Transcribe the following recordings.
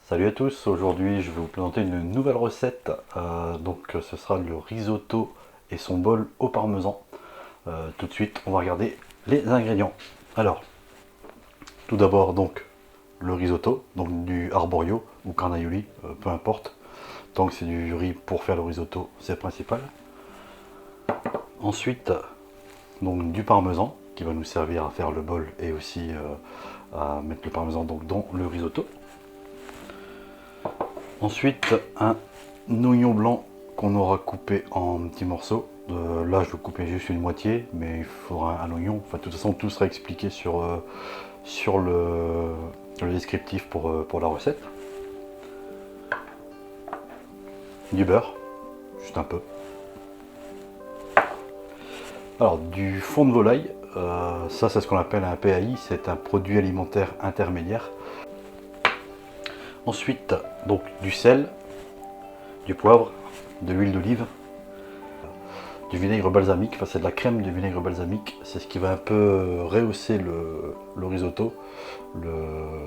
Salut à tous, aujourd'hui je vais vous présenter une nouvelle recette. Donc ce sera le risotto et son bol au parmesan. Tout de suite on va regarder les ingrédients. Alors, tout d'abord donc le risotto, donc du arborio ou carnaioli, peu importe. Tant que c'est du riz pour faire le risotto, c'est le principal. Ensuite, donc du parmesan qui va nous servir à faire le bol et aussi à mettre le parmesan donc dans le risotto. Ensuite, un oignon blanc qu'on aura coupé en petits morceaux. Là, je vais couper juste une moitié, mais il faudra un oignon. Enfin, de toute façon, tout sera expliqué sur le descriptif pour la recette. Du beurre, juste un peu. Alors, du fond de volaille, ça c'est ce qu'on appelle un PAI, c'est un produit alimentaire intermédiaire. Ensuite, donc du sel, du poivre, de l'huile d'olive, du vinaigre balsamique, enfin c'est de la crème de vinaigre balsamique, c'est ce qui va un peu rehausser le risotto,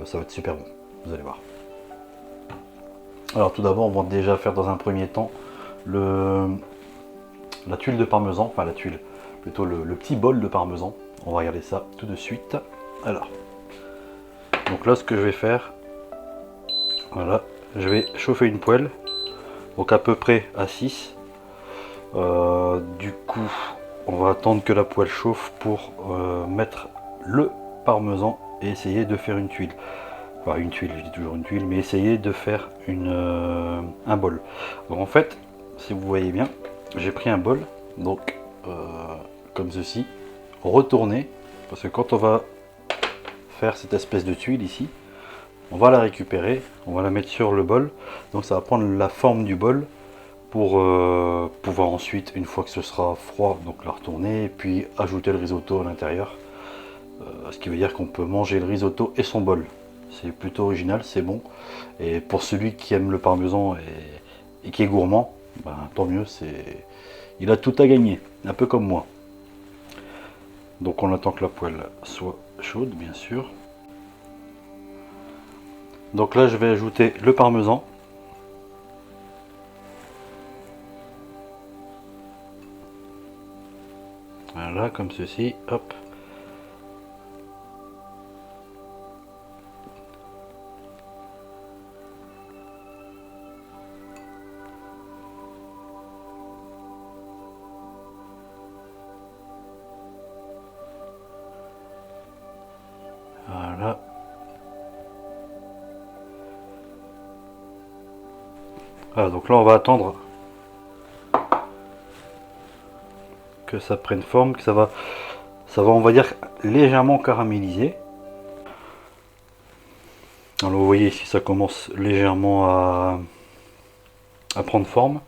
ça va être super bon, vous allez voir. Alors tout d'abord on va déjà faire dans un premier temps la tuile de parmesan, enfin la tuile, plutôt le petit bol de parmesan, on va regarder ça tout de suite. Alors, donc là ce que je vais faire, voilà, je vais chauffer une poêle, donc à peu près à 6. Du coup, on va attendre que la poêle chauffe pour mettre le parmesan et essayer de faire une tuile. Enfin, une tuile, je dis toujours une tuile, mais essayer de faire un bol. Donc en fait, si vous voyez bien, j'ai pris un bol, donc comme ceci, retourné, parce que quand on va faire cette espèce de tuile ici, on va la récupérer, on va la mettre sur le bol, donc ça va prendre la forme du bol pour pouvoir ensuite, une fois que ce sera froid, donc la retourner et puis ajouter le risotto à l'intérieur. Ce qui veut dire qu'on peut manger le risotto et son bol. C'est plutôt original, c'est bon. Et pour celui qui aime le parmesan et qui est gourmand, ben, tant mieux, il a tout à gagner, un peu comme moi. Donc on attend que la poêle soit chaude, bien sûr. Donc là je vais ajouter le parmesan. Voilà, comme ceci, hop. Voilà. Voilà, donc là on va attendre que ça prenne forme, que ça va on va dire légèrement caraméliser. Alors vous voyez ici ça commence légèrement à prendre forme.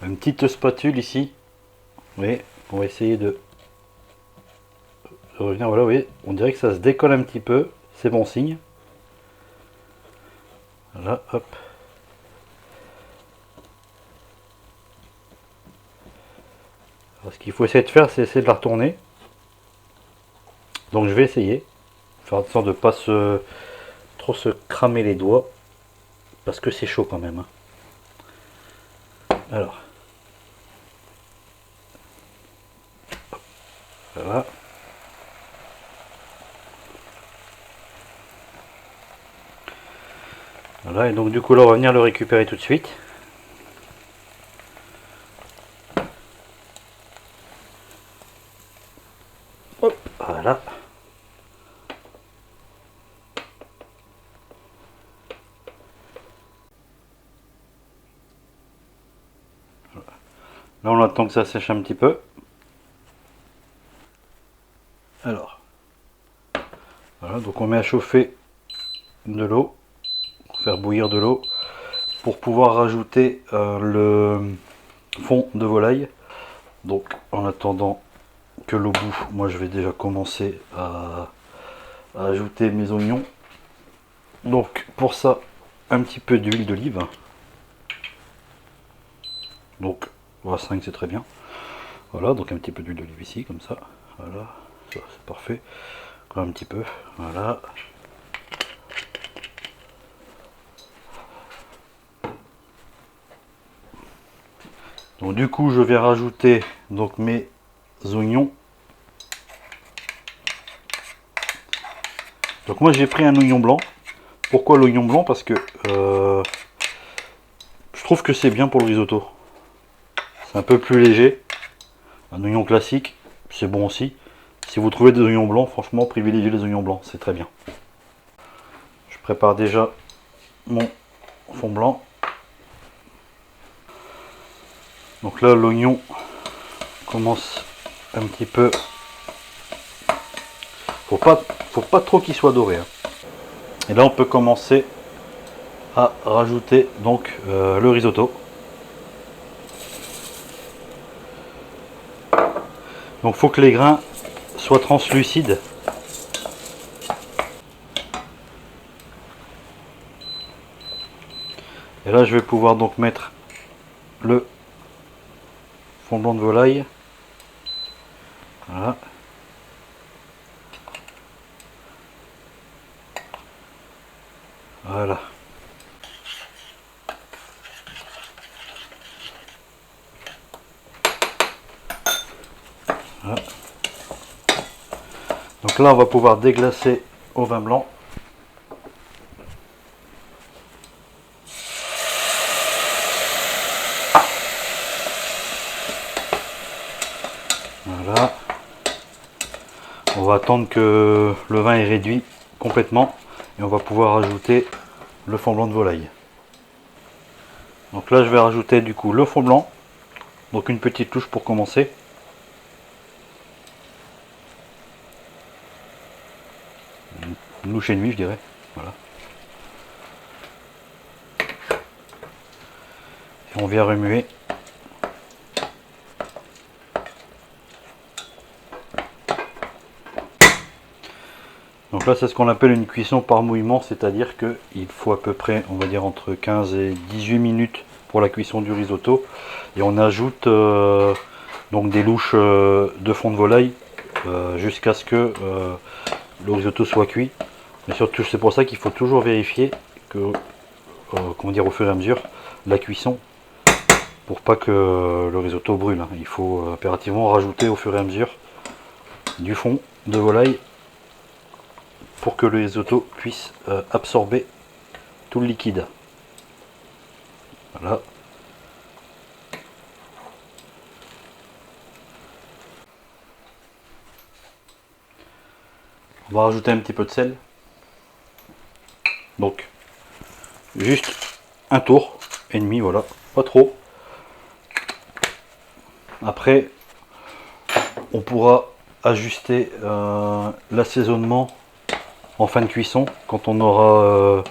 Une petite spatule ici, vous voyez, on va essayer de revenir, voilà, vous voyez, on dirait que ça se décolle un petit peu, c'est bon signe. Voilà, hop. Alors, ce qu'il faut essayer de faire, c'est essayer de la retourner. Donc je vais essayer, faire attention de ne pas trop se cramer les doigts, parce que c'est chaud quand même. Hein. Alors, voilà. Voilà, et donc du coup là on va venir le récupérer tout de suite. Hop, voilà. Là on attend que ça sèche un petit peu. Alors, voilà, donc on met à chauffer de l'eau, faire bouillir de l'eau pour pouvoir rajouter le fond de volaille. Donc en attendant que l'eau bouffe, moi je vais déjà commencer à ajouter mes oignons. Donc pour ça, un petit peu d'huile d'olive. Donc 5 c'est très bien. Voilà, donc un petit peu d'huile d'olive ici, comme ça. Voilà, ça c'est parfait. Encore un petit peu, voilà. Donc du coup je vais rajouter donc mes oignons. Donc moi j'ai pris un oignon blanc. Pourquoi l'oignon blanc? Parce que je trouve que c'est bien pour le risotto. C'est un peu plus léger. Un oignon classique, c'est bon aussi. Si vous trouvez des oignons blancs, franchement privilégiez les oignons blancs, c'est très bien. Je prépare déjà mon fond blanc. Donc là l'oignon commence un petit peu. Faut pas trop qu'il soit doré. Hein. Et là on peut commencer à rajouter donc le risotto. Donc faut que les grains soient translucides. Et là je vais pouvoir donc mettre le fond blanc de volaille. Voilà. Voilà. Voilà. Donc là on va pouvoir déglacer au vin blanc. Voilà. On va attendre que le vin est réduit complètement et on va pouvoir ajouter le fond blanc de volaille. Donc là je vais rajouter du coup le fond blanc. Donc une petite touche pour commencer. Une louche et demie je dirais. Voilà. Et on vient remuer. Donc là c'est ce qu'on appelle une cuisson par mouillement, c'est-à-dire qu'il faut à peu près, on va dire entre 15 et 18 minutes pour la cuisson du risotto. Et on ajoute donc des louches de fond de volaille jusqu'à ce que le risotto soit cuit. Mais surtout c'est pour ça qu'il faut toujours vérifier que, comment dire, au fur et à mesure la cuisson, pour pas que le risotto brûle. Il faut impérativement rajouter au fur et à mesure du fond de volaille pour que le risotto puisse absorber tout le liquide. Voilà. On va rajouter un petit peu de sel. Donc, juste un tour et demi, voilà, pas trop. Après, on pourra ajuster l'assaisonnement en fin de cuisson quand on aura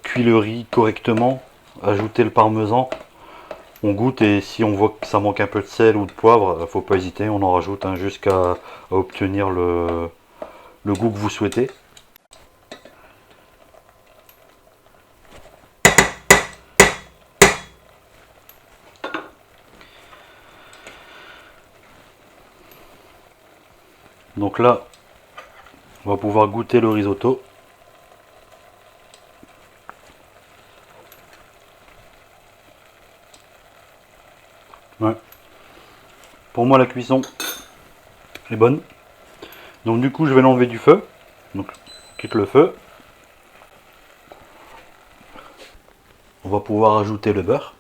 cuit le riz correctement, ajouter le parmesan. On goûte et si on voit que ça manque un peu de sel ou de poivre, faut pas hésiter, on en rajoute jusqu'à obtenir le goût que vous souhaitez. Donc là, on va pouvoir goûter le risotto. Ouais. Pour moi, la cuisson est bonne. Donc du coup, je vais l'enlever du feu. Donc, quitte le feu. On va pouvoir ajouter le beurre.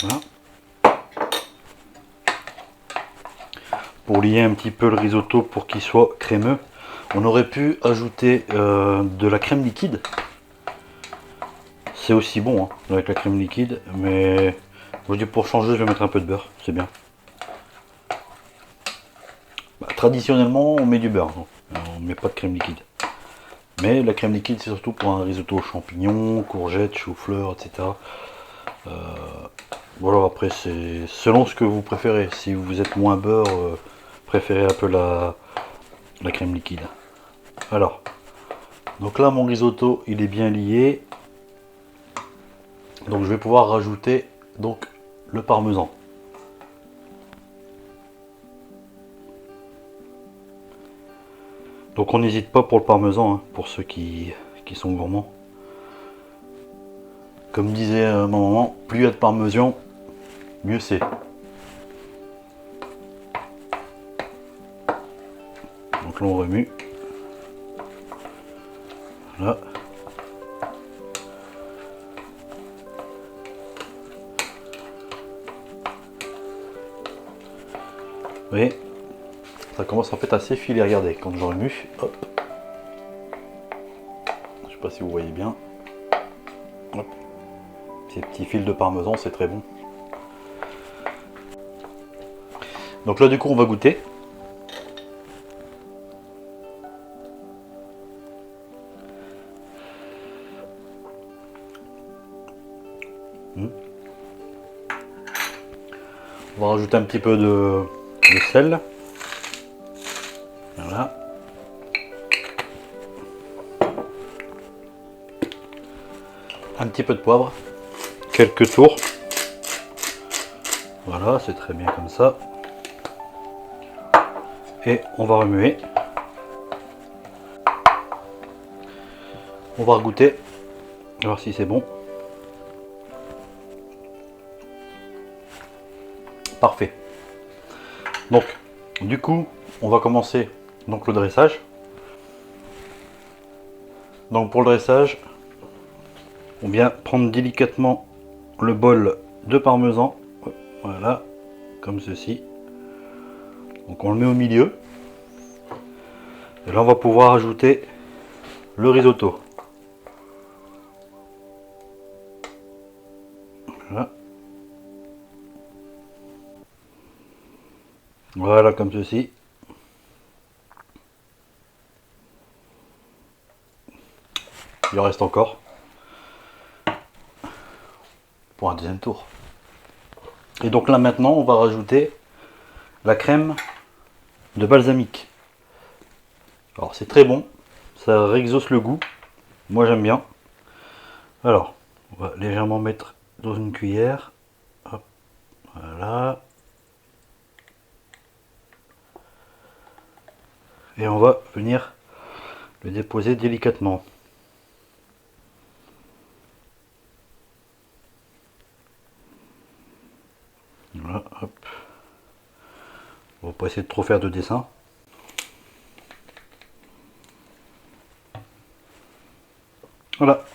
Voilà. Pour lier un petit peu le risotto pour qu'il soit crémeux. On aurait pu ajouter de la crème liquide. C'est aussi bon hein, avec la crème liquide, mais je dis pour changer, je vais mettre un peu de beurre, c'est bien. Bah, traditionnellement, on met du beurre, on met pas de crème liquide. Mais la crème liquide, c'est surtout pour un risotto aux champignons, courgettes, chou-fleur, etc. Voilà, après c'est selon ce que vous préférez. Si vous êtes moins beurre, préférez un peu la crème liquide. Alors, donc là mon risotto il est bien lié. Donc je vais pouvoir rajouter donc le parmesan. Donc on n'hésite pas pour le parmesan, hein, pour ceux qui sont gourmands. Comme disait ma maman, plus il y a de parmesan, mieux c'est. Donc là on remue. Voilà. Vous voyez, ça commence en fait à s'effiler, regardez, quand je remue, hop. Je sais pas si vous voyez bien. Hop. Ces petits fils de parmesan, c'est très bon. Donc là du coup on va goûter. On va rajouter un petit peu de sel. Voilà. Un petit peu de poivre. Quelques tours. Voilà, c'est très bien comme ça. Et on va remuer. On va regoûter. Voir si c'est bon. Parfait. Donc, du coup, on va commencer donc le dressage. Donc pour le dressage, on vient prendre délicatement le bol de parmesan. Voilà, comme ceci. Donc on le met au milieu. Et là on va pouvoir ajouter le risotto. Voilà. Voilà, comme ceci. Il en reste encore pour un deuxième tour. Et donc là maintenant on va rajouter la crème de balsamique. Alors c'est très bon, ça réexauce le goût, moi j'aime bien. Alors on va légèrement mettre dans une cuillère. Hop, voilà. Et on va venir le déposer délicatement. Voilà, hop. On va pas essayer de trop faire de dessin. Voilà.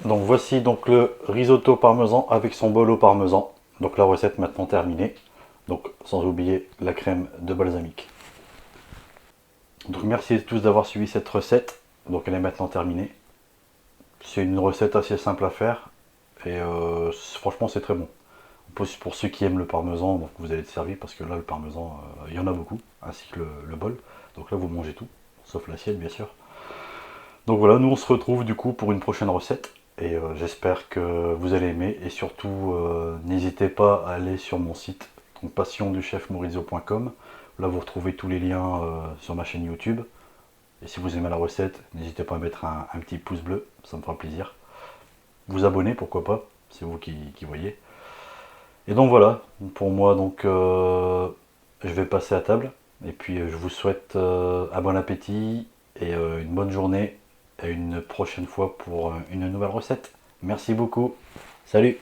Donc voici donc le risotto parmesan avec son bol au parmesan. Donc la recette maintenant terminée. Donc sans oublier la crème de balsamique. Donc merci à tous d'avoir suivi cette recette. Donc elle est maintenant terminée. C'est une recette assez simple à faire. Et franchement c'est très bon. Pour ceux qui aiment le parmesan, donc vous allez être servi parce que là le parmesan, il y en a beaucoup, ainsi que le bol. Donc là vous mangez tout, sauf l'assiette bien sûr. Donc voilà, nous on se retrouve du coup pour une prochaine recette. Et j'espère que vous allez aimer. Et surtout, n'hésitez pas à aller sur mon site, passionduchefmaurizio.com. Là vous retrouvez tous les liens sur ma chaîne YouTube. Et si vous aimez la recette, n'hésitez pas à mettre un petit pouce bleu, ça me fera plaisir. Vous abonner, pourquoi pas, c'est vous qui voyez. Et donc voilà, pour moi, donc je vais passer à table. Et puis je vous souhaite un bon appétit et une bonne journée. Et une prochaine fois pour une nouvelle recette. Merci beaucoup. Salut!